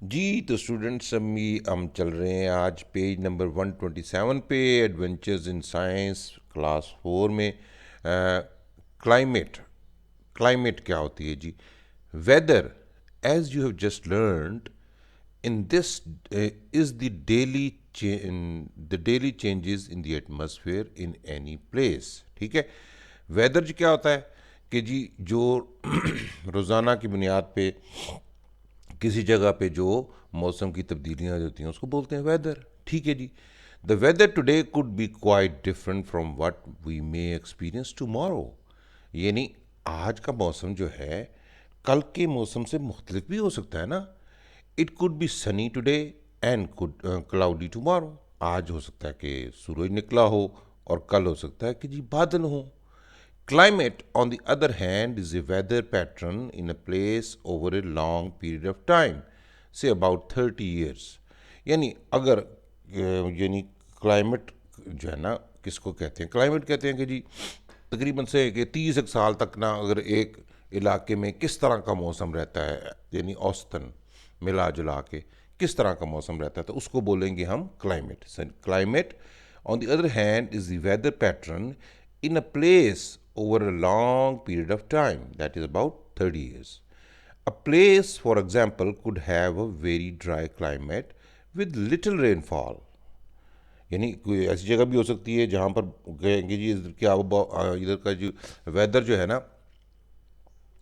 जी तो स्टूडेंट्स हम चल रहे हैं आज पेज नंबर 127 पे एडवेंचर्स इन साइंस क्लास 4 में। क्लाइमेट क्लाइमेट क्या होती है जी? Weather, as you have just learned in this, is the daily changes in the atmosphere in any place. ठीक है। वेदर जी क्या होता है कि जी जो रोज़ाना की बुनियाद पे किसी जगह पे जो मौसम की तब्दीलियाँ होती हैं उसको बोलते हैं वेदर। ठीक है जी। The weather today could be quite different from what we may experience tomorrow. यानी आज का मौसम जो है कल के मौसम से मुख्तलिफ भी हो सकता है ना। It could be Sunny today and could cloudy tomorrow. आज हो सकता है कि सूरज निकला हो और कल हो सकता है कि जी बादल हो। Climate, on the other hand, is a weather pattern in a place over a long period of time, say about 30 years. यानी अगर यानी क्लाइमेट जो है ना किसको कहते हैं? क्लाइमेट कहते हैं कि जी तकरीबन से कि 30 एक साल तक ना अगर एक इलाके में किस तरह का मौसम रहता है, यानी औसतन मिला जुला के किस तरह का मौसम रहता है, तो उसको बोलेंगे हम climate. Climate on the other hand is the weather pattern in a place over a long period of time, that is about 30 years. A place, for example, could have a very dry climate with little rainfall. यानी कोई ऐसी जगह भी हो सकती है जहाँ पर कहेंगे जी इधर की इधर का जो वेदर जो है ना,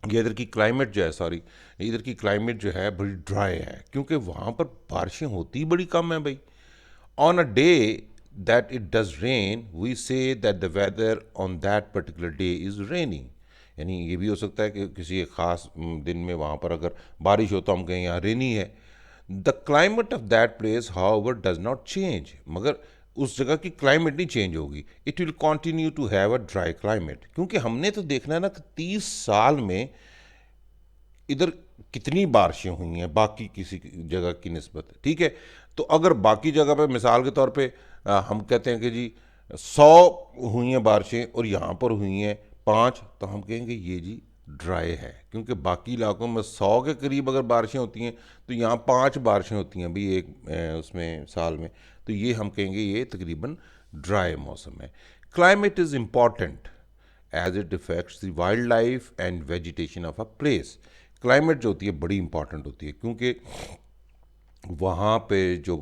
ये इधर की क्लाइमेट जो है, सॉरी, इधर की क्लाइमेट जो है बड़ी ड्राई है क्योंकि वहाँ पर बारिशें होती बड़ी कम है भाई। On a day that it does rain, we say that the weather on that particular day is rainy. यानी ये भी हो सकता है कि किसी एक ख़ास दिन में वहाँ पर अगर बारिश हो तो हम कहें यहाँ रेनी है। The climate of that place however does not change, मगर उस जगह की क्लाइमेट नहीं चेंज होगी। It will continue to have a dry climate, क्योंकि हमने तो देखना है ना कि 30 साल में इधर कितनी बारिशें हुई हैं बाकी किसी जगह की निस्बत। ठीक है। तो अगर बाकी जगह पे मिसाल के तौर पे हम कहते हैं कि जी 100 हुई हैं बारिशें और यहाँ पर हुई हैं 5, तो हम कहेंगे ये जी ड्राई है, क्योंकि बाकी इलाकों में 100 के करीब अगर बारिशें होती हैं तो यहाँ 5 बारिशें होती हैं भी एक उसमें साल में, तो ये हम कहेंगे ये तकरीबन ड्राई मौसम है। Climate is important as it affects the wildlife and vegetation of a place. Climate जो होती है बड़ी इंपॉर्टेंट होती है क्योंकि वहाँ पे जो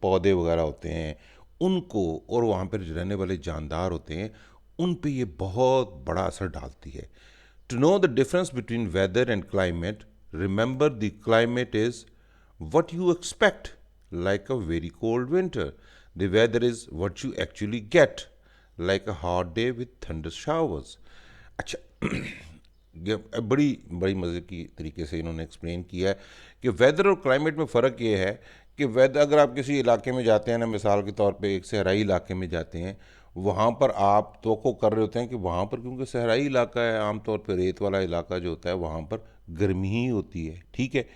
पौधे वगैरह होते हैं उनको, और वहाँ पर रहने वाले जानदार होते हैं उन पे ये बहुत बड़ा असर डालती है। To know the difference between weather and climate, remember the climate is what you expect, like a very cold winter. The weather is what you actually get, like a hot day with thunder showers. अच्छा, ये बड़ी बड़ी मज़े की तरीके से इन्होंने explain किया है कि वेदर और क्लाइमेट में फ़र्क ये है कि वेदर, अगर आप किसी इलाके में जाते हैं ना, मिसाल के तौर पे एक सहराई इलाके में जाते हैं, वहाँ पर आप तो कर रहे होते हैं कि वहाँ पर क्योंकि सहराई इलाका है, आमतौर पर रेत वाला इलाका जो होता है वहाँ पर गर्मी ही होती है। ठीक है।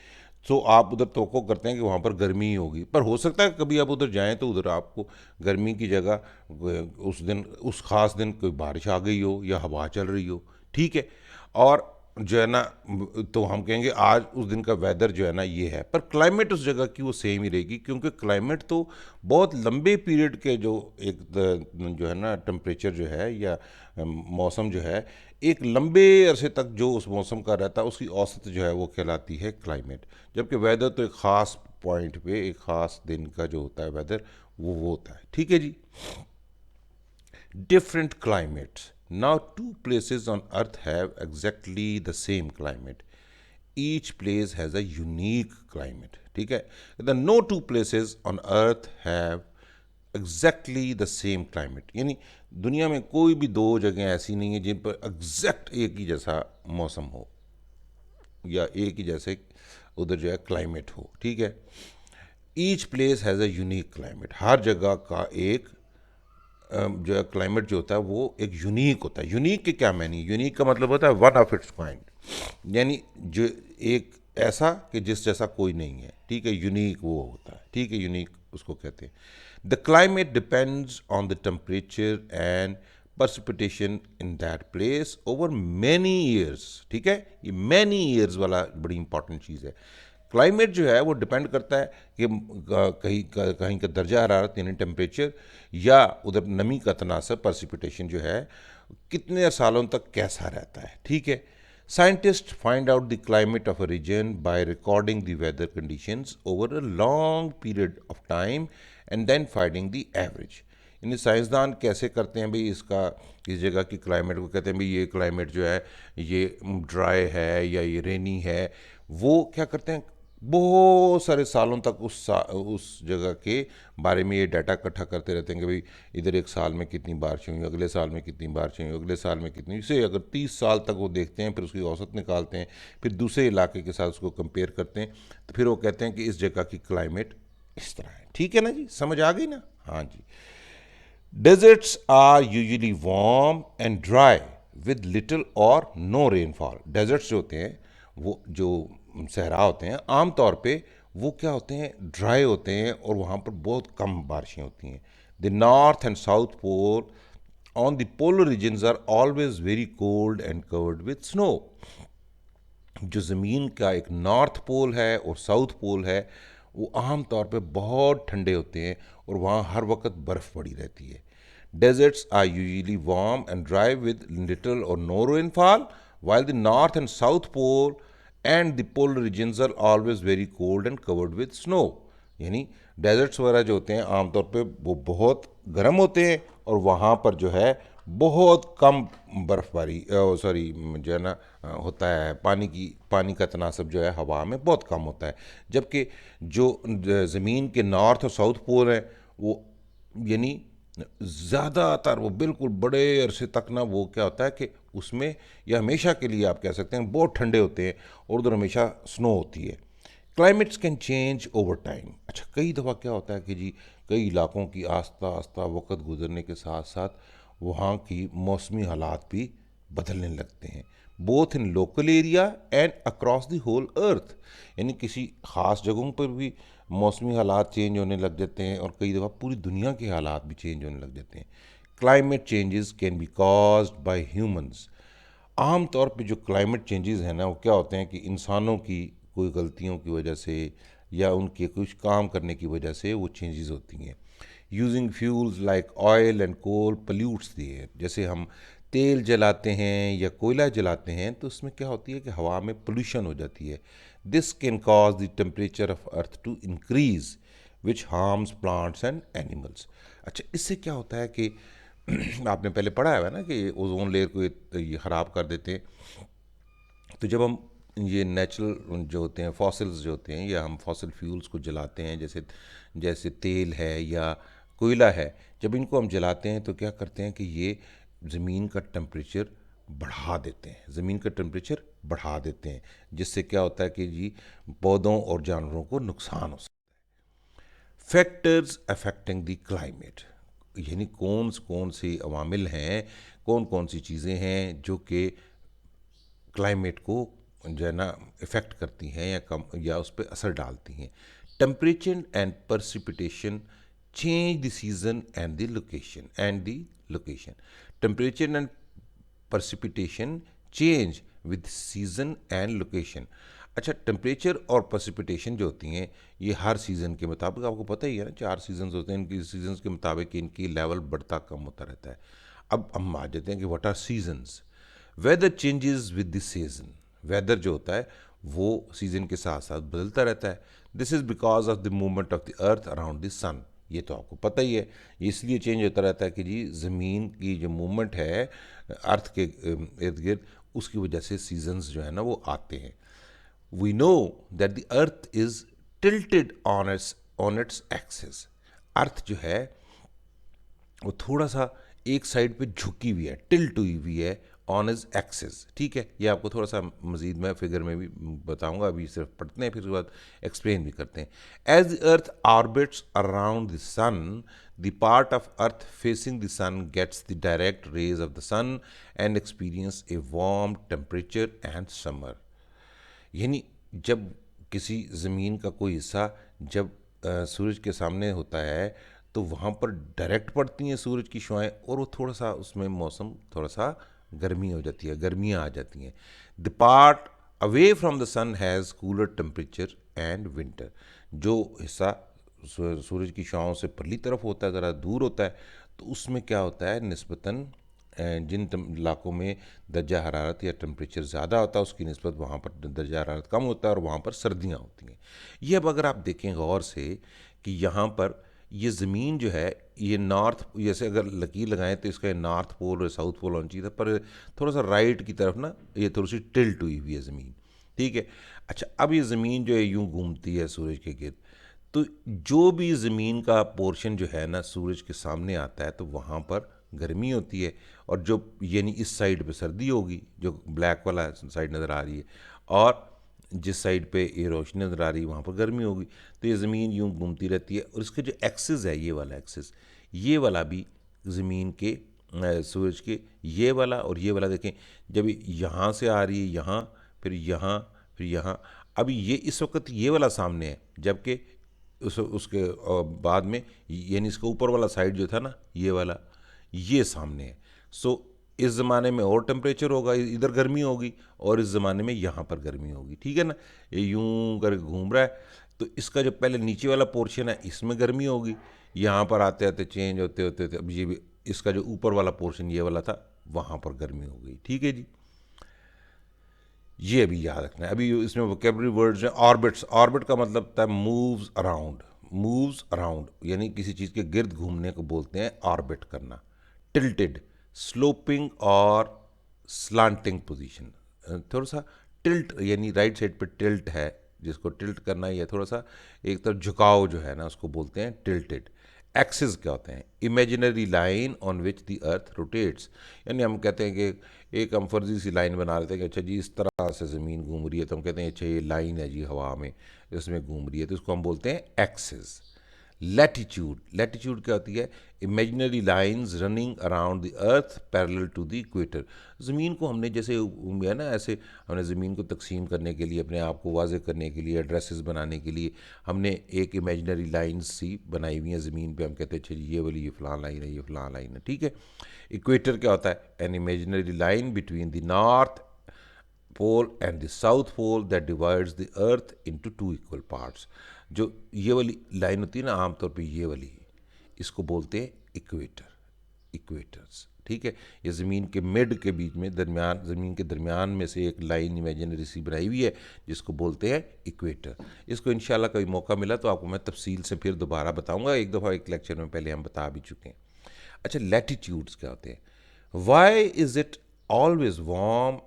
तो आप उधर तो करते हैं कि वहाँ पर गर्मी ही होगी, पर हो सकता है कभी आप उधर जाएं तो उधर आपको गर्मी की जगह उस दिन, उस ख़ास दिन कोई बारिश आ गई हो या हवा चल रही हो। ठीक है। और जो है ना, तो हम कहेंगे आज उस दिन का वेदर जो है ना ये है, पर क्लाइमेट उस जगह की वो सेम ही रहेगी, क्योंकि क्लाइमेट तो बहुत लंबे पीरियड के जो एक जो है ना टेम्परेचर जो है या मौसम जो है, एक लंबे अरसे तक जो उस मौसम का रहता है उसकी औसत जो है वो कहलाती है क्लाइमेट। जबकि वेदर तो एक ख़ास पॉइंट पे एक ख़ास दिन का जो होता है वेदर वो होता है। ठीक है जी। Different climates. Now, two places on Earth have exactly the same climate. Each place has a unique climate. ठीक है। The no two places on Earth have exactly the same climate, यानी दुनिया में कोई भी दो जगह ऐसी नहीं है जिन पर एग्जैक्ट एक ही जैसा मौसम हो या एक ही जैसे उधर जो है क्लाइमेट हो। ठीक है। Each place has a unique climate, हर जगह का एक जो है क्लाइमेट जो होता है वो एक यूनिक होता है। यूनिक के क्या मैनी? यूनिक का मतलब होता है वन ऑफ इट्स काइंड, यानी जो एक ऐसा कि जिस जैसा कोई नहीं है। ठीक है। यूनिक वो होता है। ठीक है। यूनिक उसको कहते हैं। The climate depends on the temperature and precipitation in that place over many years. ठीक है। ये many years वाला बड़ी इंपॉर्टेंट चीज़ है। क्लाइमेट जो है वो डिपेंड करता है कि कहीं कहीं का दर्जा हरारत यानी टेम्परेचर या उधर नमी का तनासब परसिपिटेशन जो है कितने सालों तक कैसा रहता है, ठीक है। Scientist find out the climate of a region by recording the weather conditions over a long period of time and then finding the average. यानी साइंसदान कैसे करते हैं भाई इसका, इस जगह की क्लाइमेट को कहते हैं भाई ये क्लाइमेट जो है ये ड्राई है या ये रेनी है, वो क्या करते हैं बहुत सारे सालों तक उस जगह के बारे में ये डाटा इकट्ठा करते रहते हैं कि भाई इधर एक साल में कितनी बारिशें हुई, अगले साल में कितनी बारिशें हुई, अगले साल में कितनी, इसे अगर 30 साल तक वो देखते हैं, फिर उसकी औसत निकालते हैं, फिर दूसरे इलाके के साथ उसको कंपेयर करते हैं, तो फिर वो कहते हैं कि इस जगह की क्लाइमेट इस तरह है। ठीक है ना जी, समझ आ गई ना? हाँ जी। Deserts are usually warm and dry with little or no rainfall. Deserts जो होते हैं वो जो सहरा होते हैं आम तौर पे वो क्या होते हैं, ड्राई होते हैं और वहाँ पर बहुत कम बारिशें होती हैं। The north and south pole on the polar regions are always very cold and covered with snow. जो ज़मीन का एक नॉर्थ पोल है और साउथ पोल है वो आम तौर पे बहुत ठंडे होते हैं और वहाँ हर वक्त बर्फ़ पड़ी रहती है। Deserts are usually warm and dry with little or no rainfall while the north and south pole and the polar regions are always very cold and covered with snow। यानी डेजर्ट्स वगैरह जो होते हैं आमतौर पे वो बहुत गर्म होते हैं और वहाँ पर जो है बहुत कम बर्फबारी सॉरी जो है ना होता है, पानी का तनासब जो है हवा में बहुत कम होता है। जबकि जो ज़मीन के नॉर्थ और साउथ पोल हैं वो यानी ज़्यादातर वो बिल्कुल बड़े अरसे तक ना वो क्या होता है कि उसमें या हमेशा के लिए आप कह सकते हैं बहुत ठंडे होते हैं और उधर हमेशा स्नो होती है। Climates can change over time. अच्छा, कई दफ़ा क्या होता है कि जी कई इलाकों की आस्ता आस्ता वक्त गुजरने के साथ साथ वहाँ की मौसमी हालात भी बदलने लगते हैं, both in local area and across the whole earth. यानी किसी ख़ास जगहों पर भी मौसमी हालात चेंज होने लग जाते हैं और कई दफ़ा पूरी दुनिया के हालात भी चेंज होने लग जाते हैं। Climate changes can be caused by humans. आम तौर पे जो क्लाइमेट चेंजेस हैं ना वो क्या होते हैं कि इंसानों की कोई गलतियों की वजह से या उनके कुछ काम करने की वजह से वो चेंजेस होती हैं। Using fuels like oil and coal pollutes the air. जैसे हम तेल जलाते हैं या कोयला जलाते हैं तो उसमें क्या होती है कि हवा में पोल्यूशन हो जाती है। This can cause the temperature of earth to increase which harms plants and animals. अच्छा, इससे क्या होता है कि आपने पहले पढ़ा है ना कि ओजोन लेयर को ये ख़राब कर देते हैं। तो जब हम ये नेचुरल जो होते हैं फॉसिल्स जो होते हैं या हम फॉसिल फ्यूल्स को जलाते हैं, जैसे जैसे तेल है या कोयला है, जब इनको हम जलाते हैं तो क्या करते हैं कि ये ज़मीन का टेम्परेचर बढ़ा देते हैं, ज़मीन का टेम्परेचर बढ़ा देते हैं, जिससे क्या होता है कि जी पौधों और जानवरों को नुकसान हो सकता है। फैक्टर्स अफेक्टिंग द क्लाइमेट, यानी कौन से अवामिल हैं, कौन सी चीज़ें हैं जो कि क्लाइमेट को जो है ना इफ़ेक्ट करती हैं या कम या उस पर असर डालती हैं। Temperature and precipitation change the season and the location. Temperature and precipitation change with season and location. अच्छा, टेम्परेचर और परसिपिटेशन जो होती हैं ये हर सीज़न के मुताबिक, आपको पता ही है ना 4 सीजन्स होते हैं, इनकी सीजन्स के मुताबिक इनकी लेवल बढ़ता कम होता रहता है। अब हम आ जाते हैं कि what are seasons. Weather changes with the season. Weather जो होता है वो सीज़न के साथ साथ बदलता रहता है। This is because of the movement of the earth around the sun. ये तो आपको पता ही है, ये इसलिए चेंज होता रहता है कि जी ज़मीन की जो मूवमेंट है अर्थ के इर्द गिर्द, उसकी वजह से सीजन्स जो है ना वो आते हैं। We know that the earth is tilted on its axis. Earth जो है वो थोड़ा सा एक साइड पे झुकी हुई है, टिल्ट हुई हुई है ऑन इज एक्सिस। ठीक है, ये आपको थोड़ा सा मजीद मैं फिगर में भी बताऊंगा, अभी सिर्फ पढ़ते हैं फिर उसके बाद एक्सप्लेन भी करते हैं। As the earth orbits around the sun, the part of earth facing the sun gets the direct rays of the sun and experience a warm temperature and summer. यानी जब किसी ज़मीन का कोई हिस्सा जब सूरज के सामने होता है तो वहाँ पर डायरेक्ट पड़ती हैं सूरज की शुआएं और वो थोड़ा सा उसमें मौसम थोड़ा सा गर्मी हो जाती है, गर्मियाँ आ जाती हैं। The part away from the sun has cooler temperature and winter. जो हिस्सा सूरज की छाँव से परली तरफ होता है, ज़रा दूर होता है, तो उसमें क्या होता है निस्बतन जिन इलाकों में दर्जा हरारत या टेम्परेचर ज़्यादा होता है उसकी निस्बत वहाँ पर दर्जा हरारत कम होता है और वहाँ पर सर्दियाँ होती हैं। ये अब अगर आप देखें गौर से कि यहाँ पर ये ज़मीन जो है ये नॉर्थ, जैसे अगर लकीर लगाएं तो इसका नॉर्थ पोल और साउथ पोल होना चाहिए था, पर थोड़ा सा राइट की तरफ ना ये थोड़ी सी टिल्ट हुई हुई है ज़मीन, ठीक है। अच्छा, अब ये ज़मीन जो है यूं घूमती है सूरज के गिर्द, तो जो भी ज़मीन का पोर्शन जो है ना सूरज के सामने आता है तो वहाँ पर गर्मी होती है, और जो यानी इस साइड पे सर्दी होगी जो ब्लैक वाला साइड नज़र आ रही है, और जिस साइड पे ये रोशनी नज़र आ रही है वहाँ पर गर्मी होगी। तो ये ज़मीन यूं घूमती रहती है, और इसका जो एक्सिस है ये वाला एक्सिस, ये वाला भी ज़मीन के सूरज के ये वाला और ये वाला देखें, जब यहाँ से आ रही है यहाँ, फिर यहाँ, फिर यहाँ, अभी ये इस वक्त ये वाला सामने है, जबकि उसके बाद में यानी इसका ऊपर वाला साइड जो था ना ये वाला, ये सामने है। सो इस ज़माने में और टेम्परेचर होगा, इधर गर्मी होगी, और इस ज़माने में यहाँ पर गर्मी होगी, ठीक है ना। ये यूं करके घूम रहा है, तो इसका जो पहले नीचे वाला पोर्शन है इसमें गर्मी होगी, यहाँ पर आते आते चेंज होते होते अब ये भी इसका जो ऊपर वाला पोर्शन ये वाला था वहाँ पर गर्मी हो गई, ठीक है जी। ये अभी याद रखना है। अभी इसमें वोकेबलरी वर्ड्स हैं। ऑर्बिट्स, ऑर्बिट का मतलब होता है मूव्स अराउंड, मूव्स अराउंड यानी किसी चीज़ के गिर्द घूमने को बोलते हैं ऑर्बिट करना। टिल्टेड, स्लोपिंग और स्लांटिंग पोजीशन, थोड़ा सा टिल्ट यानी राइट साइड पे टिल्ट है, जिसको टिल्ट करना है, या थोड़ा सा एक तरफ झुकाव जो है ना उसको बोलते हैं टिल्टेड। एक्सिस क्या होते हैं? Imaginary line on which the earth rotates, यानी हम कहते हैं कि एक हम फर्जी सी लाइन बना लेते हैं कि अच्छा जी इस तरह से ज़मीन घूम रही है, तो हम कहते हैं अच्छा ये लाइन है जी हवा में इसमें घूम रही है, तो इसको हम बोलते हैं एक्सिस। लैटिट्यूड, लैटिट्यूड क्या होती है? Imaginary lines running around the earth parallel to the equator. ज़मीन को हमने जैसे है ना, ऐसे हमने ज़मीन को तकसीम करने के लिए, अपने आप को वाज़े करने के लिए, एड्रेसेस बनाने के लिए हमने एक इमेजिनरी लाइंस सी बनाई हुई हैं ज़मीन पे। हम कहते हैं अच्छा ये वाली ये फ़लाँ लाइन है, ये फ़लाँ लाइन है, ठीक है। इक्वेटर क्या होता है? An imaginary line between the north pole and the south pole that divides the earth into two equal parts. जो ये वाली लाइन होती है ना आमतौर पे ये वाली, इसको बोलते हैं इक्वेटर, इक्वेटर्स, ठीक है। ये ज़मीन के मिड के बीच में दरमियान, ज़मीन के दरमियान में से एक लाइन इमेजिनरी सी बनाई हुई है जिसको बोलते हैं इक्वेटर। इसको इंशाल्लाह कभी मौका मिला तो आपको मैं तफसील से फिर दोबारा बताऊंगा, एक दफ़ा एक लेक्चर में पहले हम बता भी चुके हैं। अच्छा, लैटिट्यूड्स क्या होते हैं? Why is it always warm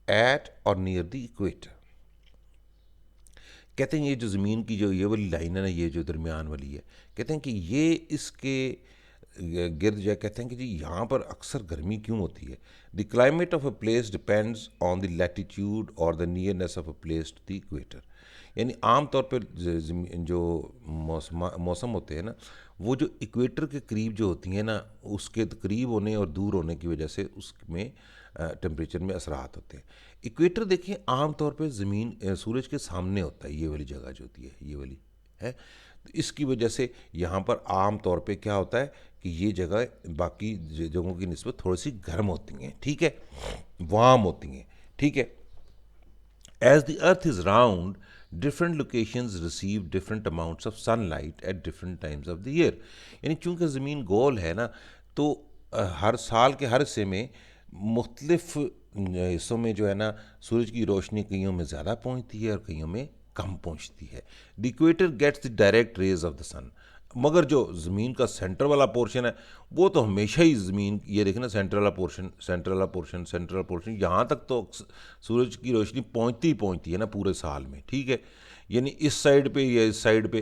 at or near the equator? कहते हैं ये जो ज़मीन की जो ये वाली लाइन है ना, ये जो दरमियान वाली है, कहते हैं कि ये इसके गिर्द जो है, कहते हैं कि जी यहाँ पर अक्सर गर्मी क्यों होती है? The climate of a place depends on the latitude और the nearness of a place to the equator. यानी आम तौर पर जो मौसम होते हैं ना, वो जो इक्वेटर के करीब जो होती हैं ना, उसके करीब होने और दूर होने की वजह से उसमें टेम्परेचर में असरात होते हैं। इक्वेटर देखिए आम तौर पे ज़मीन सूरज के सामने होता है, ये वाली जगह जो होती है ये वाली है, तो इसकी वजह से यहाँ पर आम तौर पे क्या होता है कि ये जगह बाकी जगहों की निस्बत थोड़ी सी गर्म होती हैं, ठीक है, वार्म होती हैं, ठीक है। As the earth is round, different locations receive different amounts of sunlight at different times of the year. यानी चूँकि ज़मीन गोल है ना, तो हर साल के हर हिस्से में मुख्तलिफ हिस्सों में जो है ना सूरज की रोशनी कईयों में ज़्यादा पहुंचती है और कईयों में कम पहुंचती है। The equator gets the direct rays of the sun, मगर जो ज़मीन का सेंटर वाला पोर्शन है वो तो हमेशा ही ज़मीन, ये देखें ना सेंटर वाला पोर्शन, सेंटर वाला पोर्शन, सेंटर वाला पोर्शन, यहाँ तक तो सूरज की रोशनी पहुँचती ही पहुँचती है ना पूरे साल में, ठीक है। यानी इस साइड पे या इस साइड पे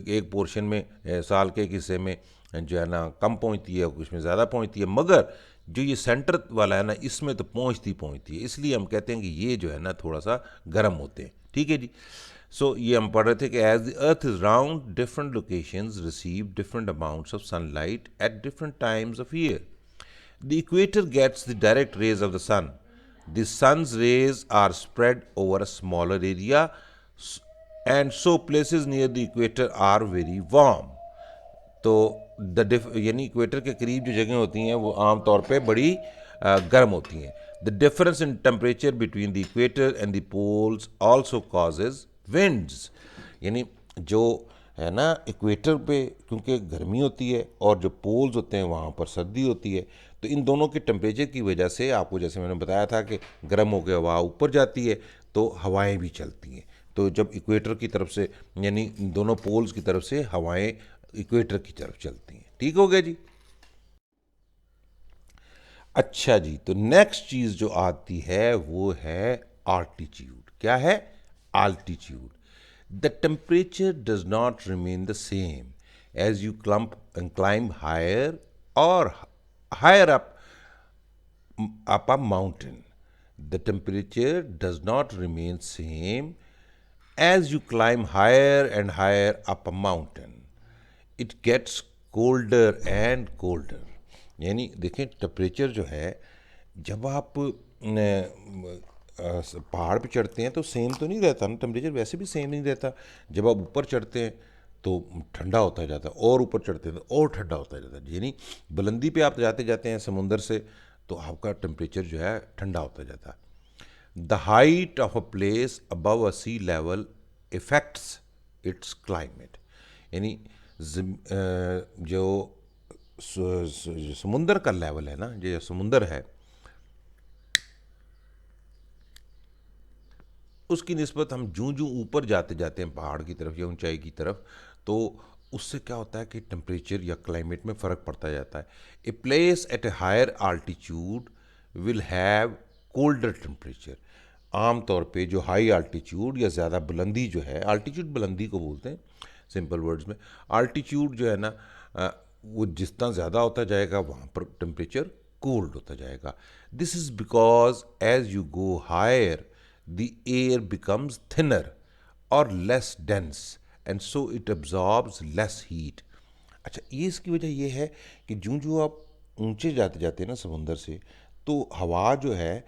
एक पोर्शन में साल के एक हिस्से में जो है ना कम पहुँचती है, कुछ में ज़्यादा पहुँचती है, मगर जो ये सेंटर वाला है ना इसमें तो पहुँचती है, इसलिए हम कहते हैं कि ये जो है ना थोड़ा सा गर्म होते हैं, ठीक है जी। सो ये हम पढ़ रहे थे कि as the earth is round, different locations receive different amounts of sunlight at different times of year. The equator gets the direct rays of the sun, the sun's rays are spread over a smaller area and so places near the equator are very warm. तो यानी equator के करीब जो जगह होती हैं वो आम तौर पे बड़ी गर्म होती हैं। The difference in temperature between the equator and the poles also causes winds. यानी जो है ना इक्वेटर पे क्योंकि गर्मी होती है और जो पोल्स होते हैं वहाँ पर सर्दी होती है, तो इन दोनों के टेम्परेचर की वजह से आपको जैसे मैंने बताया था कि गर्म होकर हवा ऊपर जाती है तो हवाएं भी चलती हैं। तो जब इक्वेटर की तरफ से यानी दोनों पोल्स की तरफ से हवाएं इक्वेटर की तरफ चलती हैं। ठीक हो गया जी। अच्छा जी, तो नेक्स्ट चीज़ जो आती है वो है आल्टीट्यूड। क्या है? Altitude. The temperature does not remain the same as you climb higher और higher up a mountain. The temperature does not remain same as you climb higher and higher up a mountain. It gets colder and colder. यानी देखें temperature जो है जब आप पहाड़ पे चढ़ते हैं तो सेम तो नहीं रहता ना, टेम्परेचर वैसे भी सेम नहीं रहता। जब आप ऊपर चढ़ते हैं तो ठंडा होता जाता है और ऊपर चढ़ते हैं तो और ठंडा होता जाता है। यानी बुलंदी पे आप जाते जाते हैं समुंदर से तो आपका टेम्परेचर जो है ठंडा होता जाता है। The height of a place above a sea level affects its climate. यानी जो समुंदर का लेवल है ना, जो समुंदर है उसकी निस्बत हम जूं जूं ऊपर जाते जाते हैं पहाड़ की तरफ या ऊंचाई की तरफ, तो उससे क्या होता है कि टेम्परेचर या क्लाइमेट में फ़र्क पड़ता जाता है। A place at a higher altitude will have colder temperature. आम तौर पे जो हाई आल्टीट्यूड या ज़्यादा बुलंदी जो है, आल्टीट्यूड बुलंदी को बोलते हैं सिंपल वर्ड्स में। आल्टीट्यूड जो है ना वो जितना ज़्यादा होता जाएगा वहाँ पर टेम्परेचर कोल्ड होता जाएगा। This is because as you go higher the air becomes thinner or less dense and so it absorbs less heat. अच्छा, ये इसकी वजह ये है कि जूं जूं आप ऊंचे जाते जाते हैं ना समुंदर से, तो हवा जो है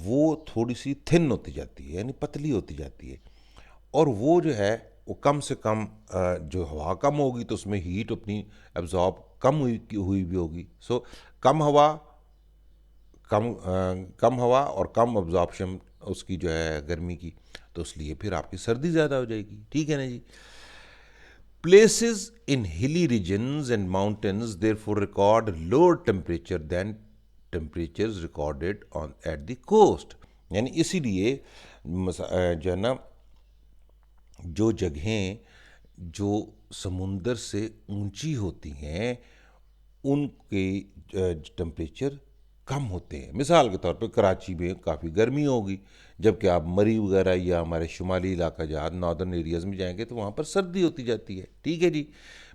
वो थोड़ी सी थिन होती जाती है यानी पतली होती जाती है, और वो जो है वो कम से कम जो हवा कम होगी तो उसमें हीट अपनी एब्जॉर्ब कम हुई भी होगी। सो कम हवा और कम अब्जॉर्प्शन उसकी जो है गर्मी की, तो इसलिए फिर आपकी सर्दी ज़्यादा हो जाएगी। ठीक है ना जी। Places in hilly regions and mountains therefore record lower temperature than temperatures recorded on at the coast. यानी इसीलिए जो है ना जो जगहें जो समुंदर से ऊंची होती हैं उनके टेम्परेचर कम होते हैं। मिसाल के तौर पे कराची में काफ़ी गर्मी होगी, जबकि आप मरी वगैरह या हमारे शुमाली इलाका जहाँ नॉर्दर्न एरियाज़ में जाएंगे तो वहाँ पर सर्दी होती जाती है। ठीक है जी।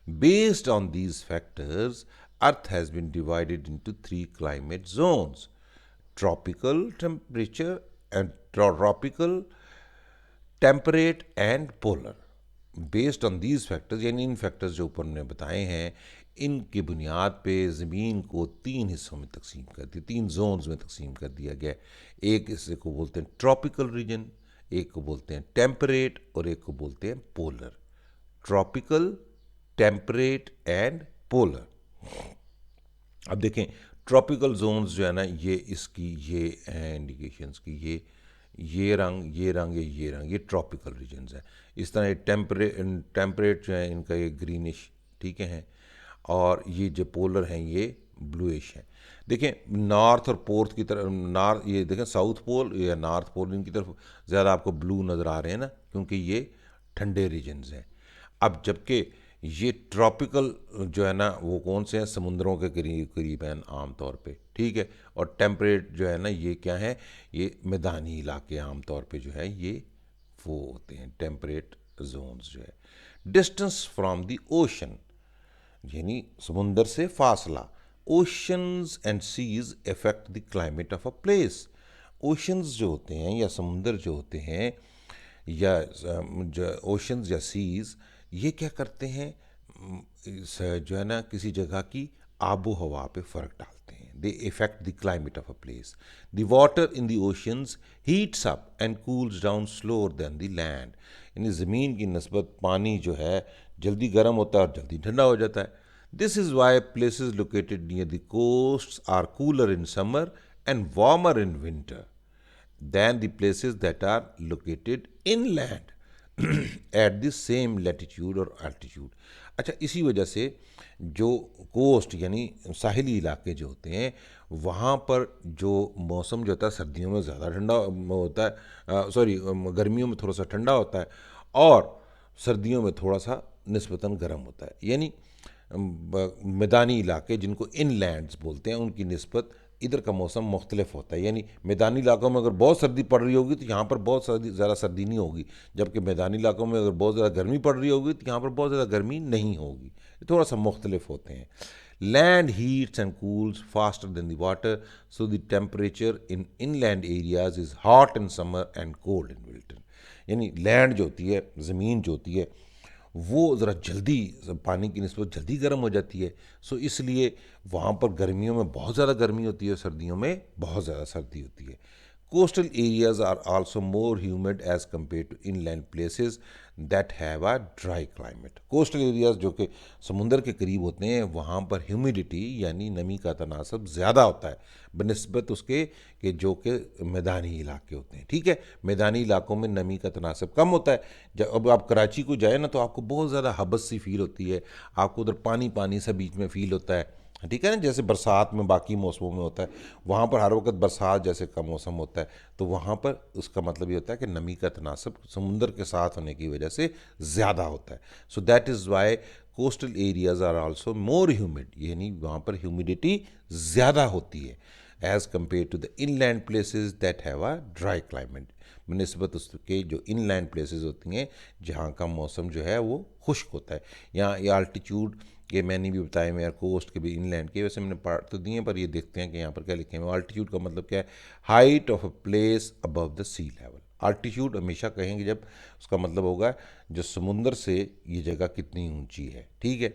Based on these factors earth has been divided into 3 climate zones: tropical temperature and tropical, temperate and polar. Based on these factors यानी इन फैक्टर्स जो ऊपर ने बताए हैं, इनकी बुनियाद पे ज़मीन को 3 हिस्सों में तकसीम कर दिया, 3 जोन्स में तकसीम कर दिया गया। एक हिस्से को बोलते हैं ट्रॉपिकल रीजन, एक को बोलते हैं टेम्परेट और एक को बोलते हैं polar. Tropical, temperate and polar. अब देखें ट्रॉपिकल जोन्स जो है ना, ये इसकी ये इंडिकेशंस की ये रंग ये रंग ये रंग, ये ट्रॉपिकल रीजन्स हैं। इस तरह टेम्परेट जो है इनका ये ग्रीनिश, ठीक है, और ये जो पोलर हैं ये ब्लूइश हैं। देखें नॉर्थ और पोर्थ की तरफ, नॉर्थ ये देखें साउथ पोल या नॉर्थ पोल, इनकी तरफ ज़्यादा आपको ब्लू नज़र आ रहे हैं ना, क्योंकि ये ठंडे रीजन्स हैं। अब जबकि ये ट्रॉपिकल जो है ना वो कौन से हैं, समुंदरों के करीब करीब हैं आम तौर पे, ठीक है। और टेम्परेट जो है ना ये क्या है, ये मैदानी इलाके आम तौर पे जो है ये वो होते हैं टेम्परेट जोन्स जो है। डिस्टेंस फ्रॉम द ओशन यानी समुंदर से फासला। Oceans and seas affect the climate of a place. Oceans जो होते हैं या समुंदर जो होते हैं या ओशंस या सीज, ये क्या करते हैं, जो है ना किसी जगह की आबो हवा पे फ़र्क डालते हैं। They affect the climate of a place. The water in the oceans heats up and cools down slower than the land. यानी ज़मीन की नस्बत पानी जो है जल्दी गर्म होता है और जल्दी ठंडा हो जाता है। This is why places located near the coast are cooler in summer and warmer in winter than the places that are located inland at the same latitude और altitude. अच्छा, इसी वजह से जो कोस्ट यानी साहिली इलाके जो होते हैं वहाँ पर जो मौसम जो होता है सर्दियों में ज़्यादा ठंडा होता है, सॉरी गर्मियों में थोड़ा सा ठंडा होता है और सर्दियों में थोड़ा सा निस्बतन गर्म होता है। यानी मैदानी इलाके जिनको इनलैंड्स बोलते हैं उनकी निस्बत इधर का मौसम मुख्तलिफ होता है। यानी मैदानी इलाकों में अगर बहुत सर्दी पड़ रही होगी तो यहाँ पर बहुत ज़्यादा सर्दी नहीं होगी, जबकि मैदानी इलाकों में अगर बहुत ज़्यादा गर्मी पड़ रही होगी तो यहाँ पर बहुत ज़्यादा गर्मी नहीं होगी। थोड़ा सा मुख्तलिफ होते हैं। Land heats and cools faster than the water, so the temperature in inland areas is hot in summer and cold in winter. यानी लैंड जो होती है, ज़मीन जो होती है, वो ज़रा जल्दी पानी की निस्बत जल्दी गर्म हो जाती है। सो इसलिए वहाँ पर गर्मियों में बहुत ज़्यादा गर्मी होती है, सर्दियों में बहुत ज़्यादा सर्दी होती है। Coastal areas are also more humid as compare to inland places that have a dry climate. Coastal areas जो कि समुंदर के करीब होते हैं वहाँ पर ह्यूमिडिटी यानी नमी का तनासब ज़्यादा होता है बनस्बत उसके कि जो कि मैदानी इलाके होते हैं। ठीक है, मैदानी इलाकों में नमी का तनासब कम होता है। जब अब आप कराची को जाए ना तो आपको बहुत ज़्यादा हबस सी फील होती है, आपको उधर पानी पानी सा बीच में फ़ील होता है। ठीक है ना, जैसे बरसात में बाकी मौसमों में होता है, वहाँ पर हर वक्त बरसात जैसे का मौसम होता है, तो वहाँ पर उसका मतलब ये होता है कि नमी का तनासब समुंदर के साथ होने की वजह से ज़्यादा होता है। So that is why coastal areas are also more humid, यानी वहाँ पर ह्यूमिडिटी ज़्यादा होती है as compared to the inland places that have a dry climate, बनस्बत उसके जो इनलैंड प्लेसेस होती हैं जहाँ का मौसम जो है वो खुश्क होता है। यहाँ ये आल्टीट्यूड ये मैंने भी बताया, मेरा कोस्ट के भी इनलैंड के, वैसे मैंने पार्ट तो दिए हैं पर ये देखते हैं कि यहाँ पर क्या लिखे हैं। आल्टीट्यूड का मतलब क्या है? Height of a place above the sea level. Altitude हमेशा कहेंगे जब उसका मतलब होगा जो समुंदर से ये जगह कितनी ऊंची है। ठीक है।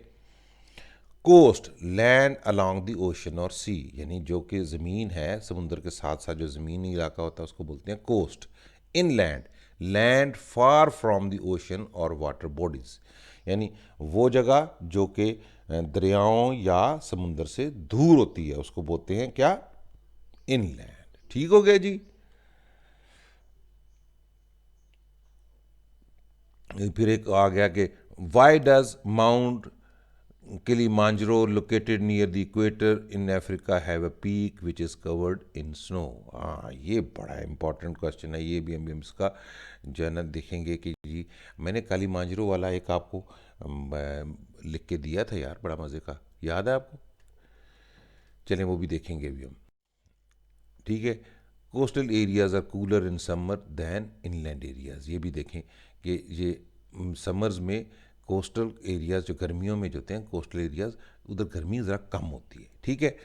Coast land along the ocean or sea, यानी जो कि ज़मीन है समुंदर के साथ साथ जो ज़मीनी इलाका होता है उसको बोलते हैं coast. Inland land far from the ocean or water bodies, यानी वो जगह जो कि दरियाओं या समुंदर से दूर होती है उसको बोलते हैं क्या? इनलैंड। ठीक हो गया जी। फिर एक आ गया कि why does mount Kilimanjaro, located near the equator in Africa, have a peak which is covered in snow? हाँ, ये बड़ा इंपॉर्टेंट क्वेश्चन है। ये भी हम इसका जो है ना देखेंगे कि जी मैंने कालीमांजरो वाला एक आपको लिख के दिया था यार, बड़ा मज़े का, याद है आपको? चलें वो भी देखेंगे अभी हम। ठीक है। Coastal areas are cooler in summer than inland areas, ये भी देखें कि ये समर्स में कोस्टल एरियाज जो गर्मियों में जो होते हैं कोस्टल एरियाज उधर गर्मी ज़रा कम होती है। ठीक है।